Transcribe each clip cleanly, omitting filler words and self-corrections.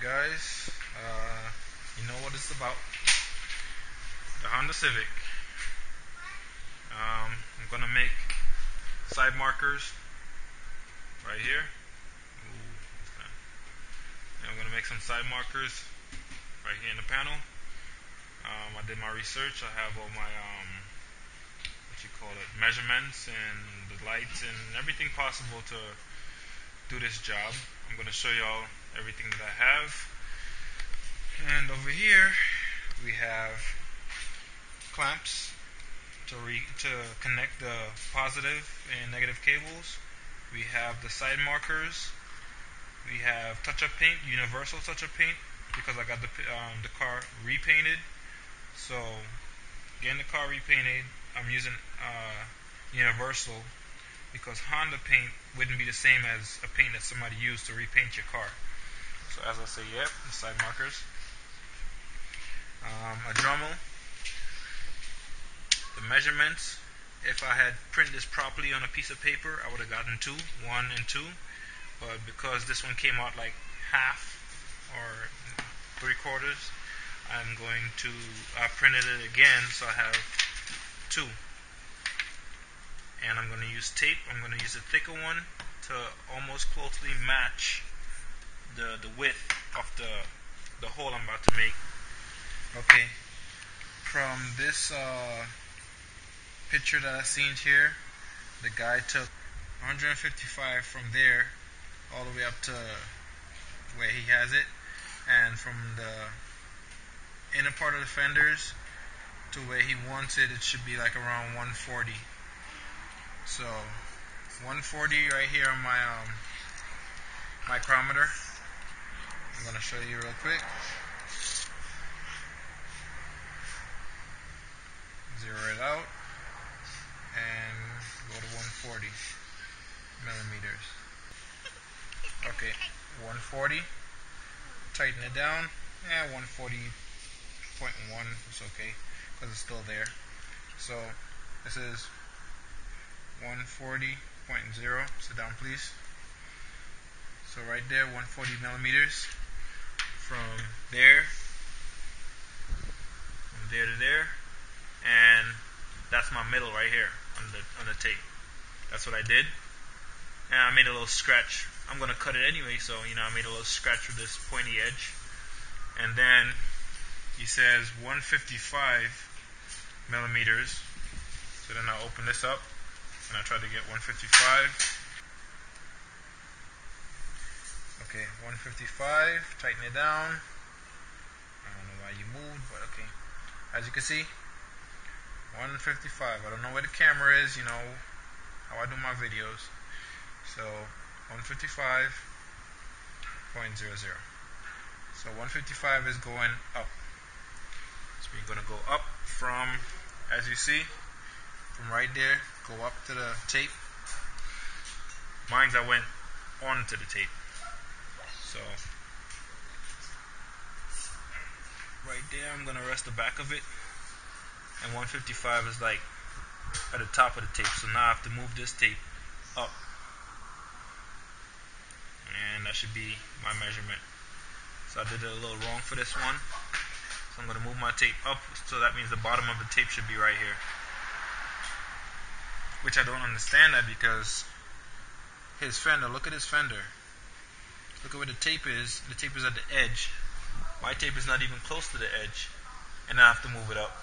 guys, you know what it's about. The Honda Civic. I'm gonna make side markers right here. Ooh, what's that? And I'm gonna make some side markers right here in the panel. I did my research. I have all my measurements and the lights and everything possible to do this job. I'm gonna show y'all everything that I have. And over here we have clamps to connect the positive and negative cables. We have the side markers. We have touch-up paint, universal touch-up paint, because I got the car repainted. So getting the car repainted, I'm using universal because Honda paint wouldn't be the same as a paint that somebody used to repaint your car. So as I say, yep, the side markers. A Dremel. The measurements, if I had printed this properly on a piece of paper, I would have gotten 1 and 2. But because this one came out like half or 3/4, I printed it again, so I have 2. And I'm going to use tape. I'm going to use a thicker one to almost closely match the width of the hole I'm about to make. Okay, from this picture that I seen here, the guy took 155 from there all the way up to where he has it, and from the inner part of the fenders to where he wants it, it should be like around 140. So 140 right here on my micrometer. I'm going to show you real quick. Zero it out and go to 140 millimeters. Okay, 140. Tighten it down. Yeah, 140.1 is okay because it's still there. So this is 140.0. Sit down, please. So right there, 140 millimeters. From there to there, and that's my middle right here on the tape. That's what I did, and I made a little scratch. I'm gonna cut it anyway, so I made a little scratch with this pointy edge. And then he says 155 millimeters. So then I open this up and I try to get 155. Okay, 155. Tighten it down. I don't know why you moved, but okay. As you can see, 155. I don't know where the camera is, how I do my videos. So 155.00. So 155 is going up. So we're going to go up from, as you see, from right there, go up to the tape. Mine's I went onto the tape. So right there, I'm going to rest the back of it. And 155 is like at the top of the tape. So now I have to move this tape up. And that should be my measurement. So I did it a little wrong for this one. So I'm going to move my tape up. So that means the bottom of the tape should be right here. Which I don't understand that because his fender, look at his fender. Look at where the tape is. The tape is at the edge. My tape is not even close to the edge. And I have to move it up.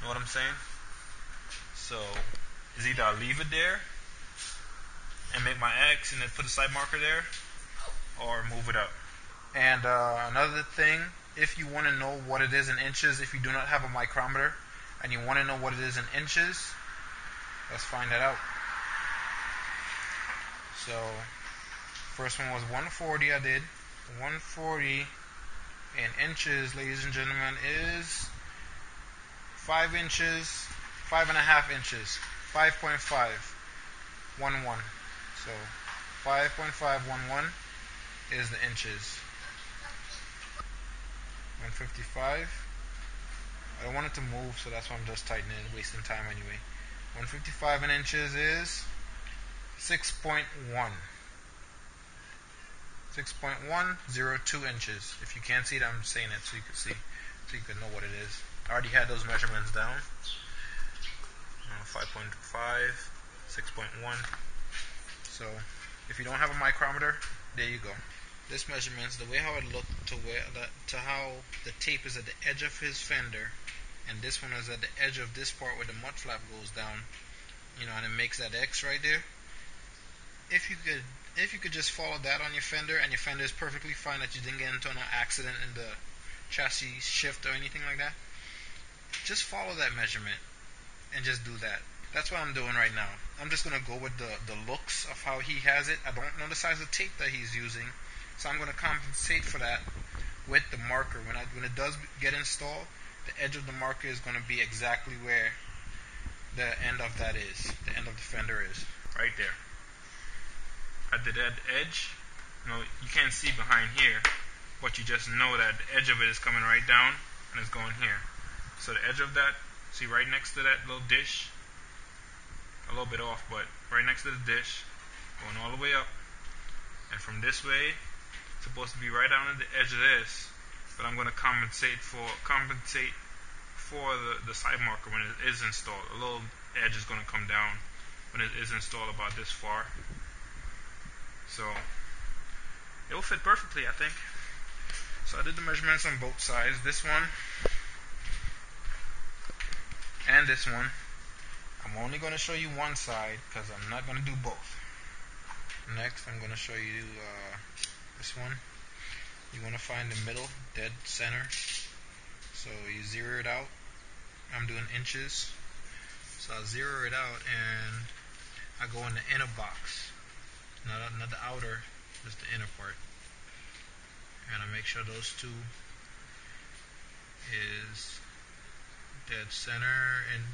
Know what I'm saying? So it's either I leave it there and make my X and then put a side marker there, or move it up. And another thing, if you want to know what it is in inches, if you do not have a micrometer and you want to know what it is in inches, let's find that out. So first one was 140 I did. 140 in inches, ladies and gentlemen, is 5 inches, 5.5 inches, 5.511. So 5.511 is the inches. 155. I don't want it to move, so that's why I'm just tightening it, wasting time anyway. 155 in inches is 6.1. 6.102 inches. If you can't see it, I'm saying it so you can see, so you can know what it is. I already had those measurements down. 5.5, 6.1. So if you don't have a micrometer, there you go. This measurements the way how it looked to how the tape is at the edge of his fender, and this one is at the edge of this part where the mud flap goes down. And it makes that X right there. If you could just follow that on your fender, and your fender is perfectly fine, that you didn't get into an accident in the chassis shift or anything like that, just follow that measurement and just do that. That's what I'm doing right now. I'm just going to go with the looks of how he has it. I don't know the size of tape that he's using, so I'm going to compensate for that with the marker. When it does get installed, the edge of the marker is going to be exactly where the end of that is, the end of the fender is, right there. At the dead edge, you can't see behind here, but you just know that the edge of it is coming right down and it's going here. So the edge of that, see right next to that little dish, a little bit off, but right next to the dish, going all the way up, and from this way, it's supposed to be right down at the edge of this, but I'm going to compensate for the side marker when it is installed. A little edge is going to come down when it is installed about this far. So it will fit perfectly, I think. So I did the measurements on both sides. This one and this one. I'm only going to show you one side because I'm not going to do both. Next, I'm going to show you this one. You want to find the middle, dead center. So you zero it out. I'm doing inches. So I'll zero it out and I go in the inner box. Not the outer, just the inner part. And I make sure those two is dead center, and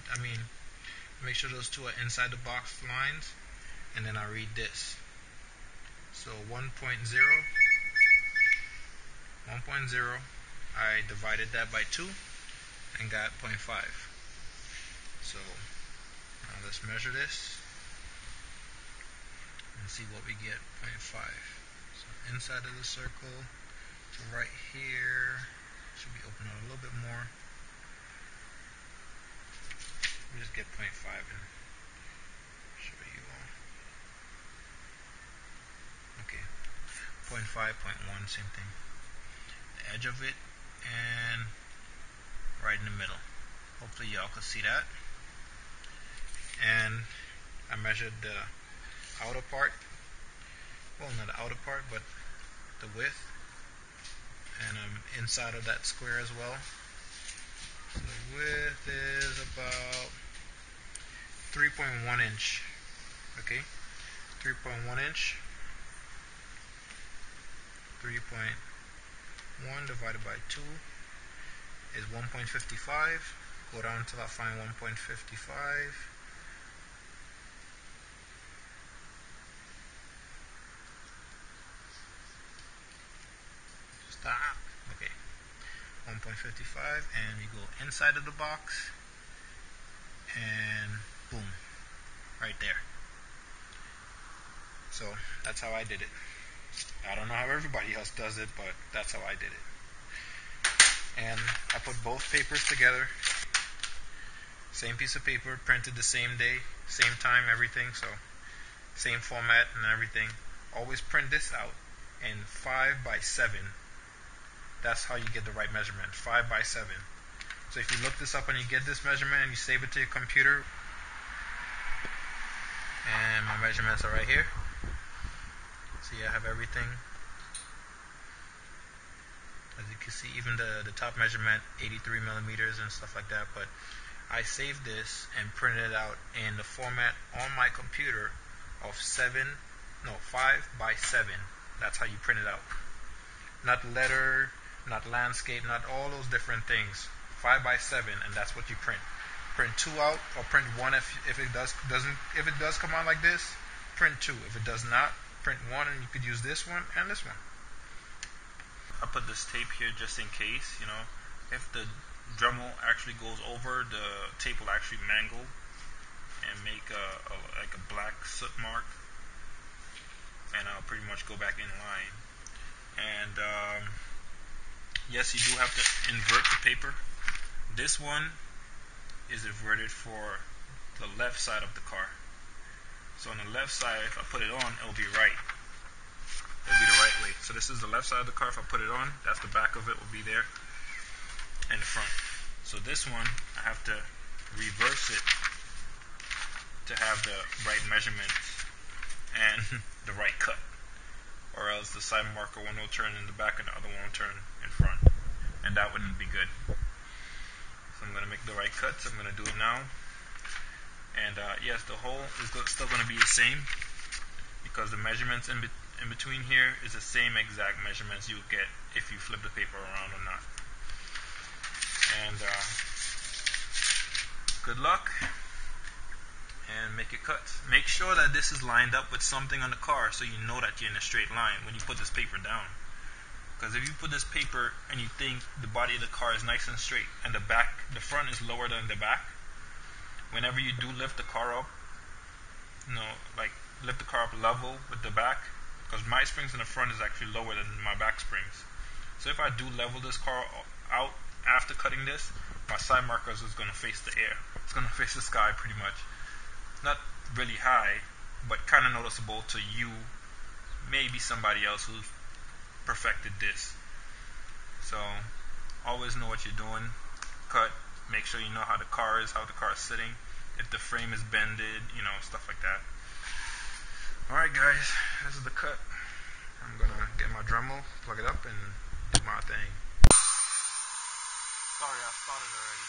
make sure those two are inside the box lines, and then I read this. So 1.0, I divided that by 2 and got 0.5. So now let's measure this and see what we get. 0.5. So inside of the circle to right here, should be open up a little bit more. We just get 0.5 and show you all. Okay, 0.5, 0.1, same thing. The edge of it and right in the middle. Hopefully y'all can see that. And I measured the outer part. Well, not the outer part, but the width. And I'm inside of that square as well. So the width is about 3.1 inch. Okay, 3.1 inch. 3.1 divided by 2 is 1.55. Go down until I find 1.55. Stop. Okay. 1.55, and we go inside of the box, and boom, right there. So that's how I did it. I don't know how everybody else does it, but that's how I did it. And I put both papers together, same piece of paper, printed the same day, same time, everything, so same format and everything. Always print this out in 5x7. That's how you get the right measurement, 5x7. So if you look this up and you get this measurement and you save it to your computer, and my measurements are right here. See, I have everything. As you can see, even the top measurement, 83 millimeters and stuff like that. But I saved this and printed it out in the format on my computer of 5x7. That's how you print it out. Not letter, not landscape, not all those different things. 5x7, and that's what you print. Print 2 out, or print 1 if it does come out like this. Print 2. If it does not, print 1, and you could use this one and this one. I put this tape here just in case, if the Dremel actually goes over, the tape will actually mangle and make like a black soot mark, and I'll pretty much go back in line. And yes, you do have to invert the paper. This one is inverted for the left side of the car. So on the left side, if I put it on, it'll be right. It'll be the right way. So this is the left side of the car. If I put it on, that's the back of it will be there, and the front. So this one, I have to reverse it to have the right measurements and the right cut, or else the side marker one will turn in the back and the other one will turn in front, and that wouldn't be good. So I'm going to make the right cuts. I'm going to do it now. And yes, the hole is still going to be the same, because the measurements in between here is the same exact measurements you would get if you flip the paper around or not. And good luck, and make your cuts. Make sure that this is lined up with something on the car so you know that you're in a straight line when you put this paper down. Because if you put this paper and you think the body of the car is nice and straight and the front is lower than the back, whenever you do lift the car up, like lift the car up level with the back, because my springs in the front is actually lower than my back springs. So if I do level this car out after cutting this, my side markers is going to face the air. It's going to face the sky pretty much. Not really high, but kind of noticeable to you, maybe somebody else who's perfected this. So always know what you're doing. Cut. Make sure you know how the car is sitting. If the frame is bended, stuff like that. Alright guys, this is the cut. I'm going to get my Dremel, plug it up, and do my thing. Sorry, I started already.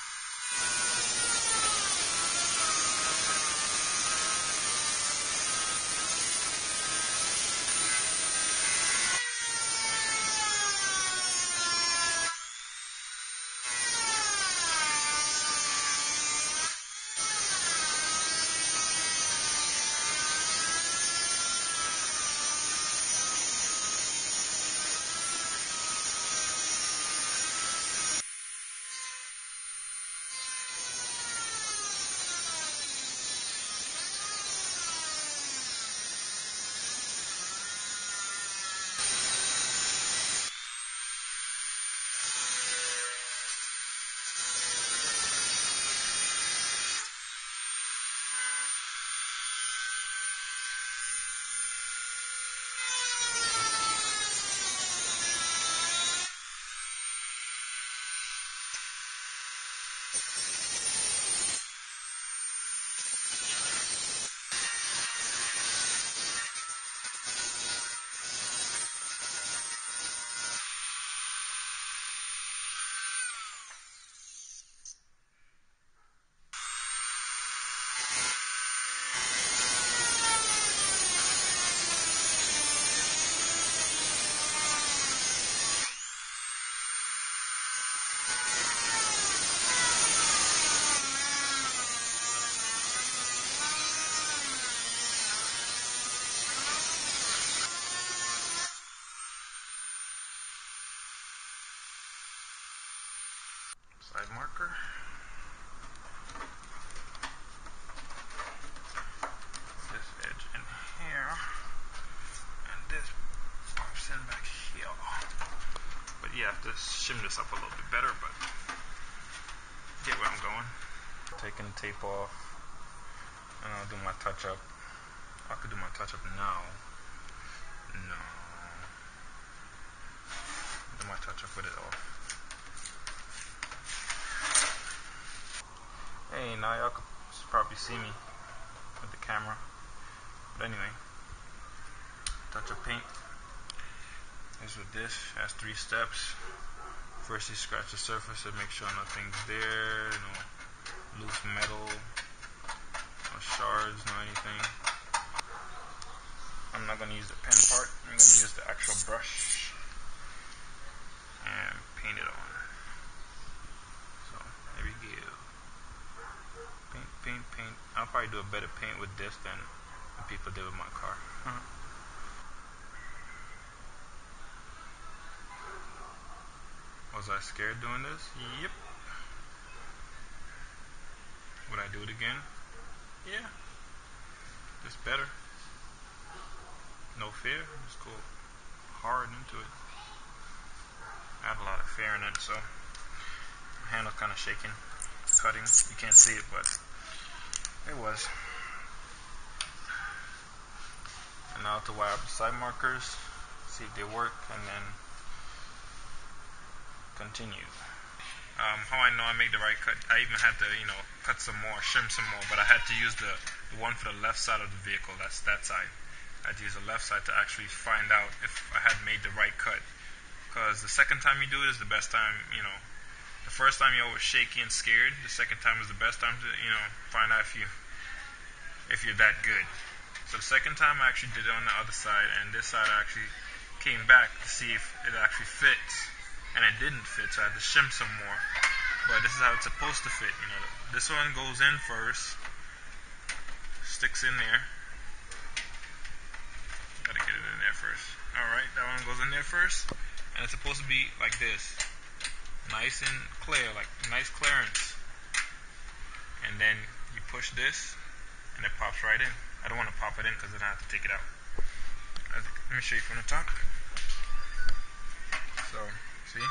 Side marker. This edge in here, and this pops in back here. But yeah, I have to shim this up a little bit better, but get where I'm going. Taking the tape off, and I'll do my touch up. I could do my touch up now. No. Do my touch up with it off. Hey, now y'all could probably see me with the camera. But anyway, touch up paint is with this. Has 3 steps. First you scratch the surface and make sure nothing's there, no loose metal, no shards, no anything. I'm not going to use the pen part. I'm going to use the actual brush and paint it on. So there we go. Paint, paint, paint. I'll probably do a better paint with this than the people did with my car. Was I scared doing this? Yep. Would I do it again? Yeah. Just better. No fear. Just go hard into it. I had a lot of fear in it, so my hand was kind of shaking, cutting. You can't see it, but it was. And now to wire up the side markers, see if they work, and then continue. How I know I made the right cut, I even had to, cut some more, trim some more, but I had to use the one for the left side of the vehicle, that's that side. I had to use the left side to actually find out if I had made the right cut. Because the second time you do it is the best time, The first time you're always shaky and scared, the second time is the best time to, find out if you're that good. So the second time I actually did it on the other side, and this side I actually came back to see if it actually fits. And it didn't fit, so I had to shim some more. But this is how it's supposed to fit. This one goes in first, sticks in there. Gotta get it in there first. Alright, that one goes in there first, and it's supposed to be like this, nice and clear, like nice clearance. And then you push this, and it pops right in. I don't want to pop it in because then I have to take it out. Let me show you from the top. So, see?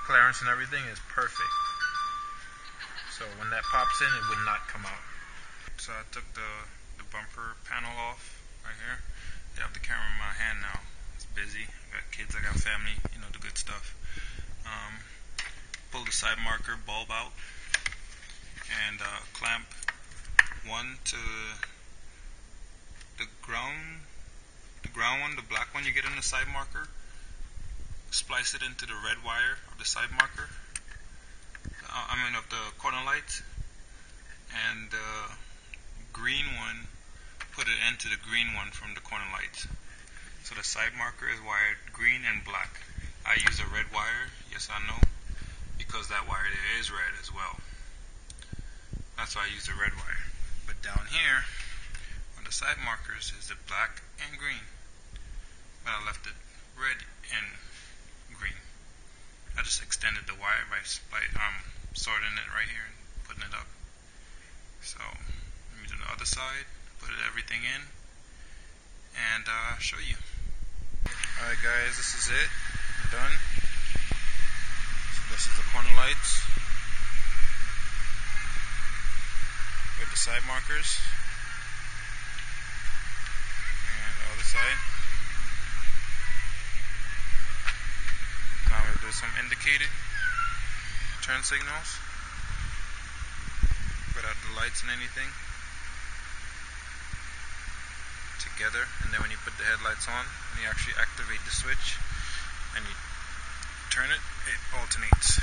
Clearance and everything is perfect. So when that pops in, it would not come out. So I took the bumper panel off right here. I have the camera in my hand now. It's busy. I got kids, I got family, the good stuff. Pull the side marker bulb out and clamp one to the ground one, the black one you get in the side marker. Splice it into the red wire of the side marker. Of the corner lights, and the green one, put it into the green one from the corner lights. So the side marker is wired green and black. I use a red wire, yes I know, because that wire there is red as well. That's why I use the red wire. But down here, on the side markers, is the black and green. But I left it red and green. I just extended the wire by sorting it right here and putting it up. So let me do the other side, put everything in, and show you. Alright guys, this is it. I'm done. So this is the corner lights with the side markers, and the other side. Now we'll do some indicated turn signals. Put out the lights and anything together, and then when you put the headlights on, when you actually activate the switch and you turn it, it alternates.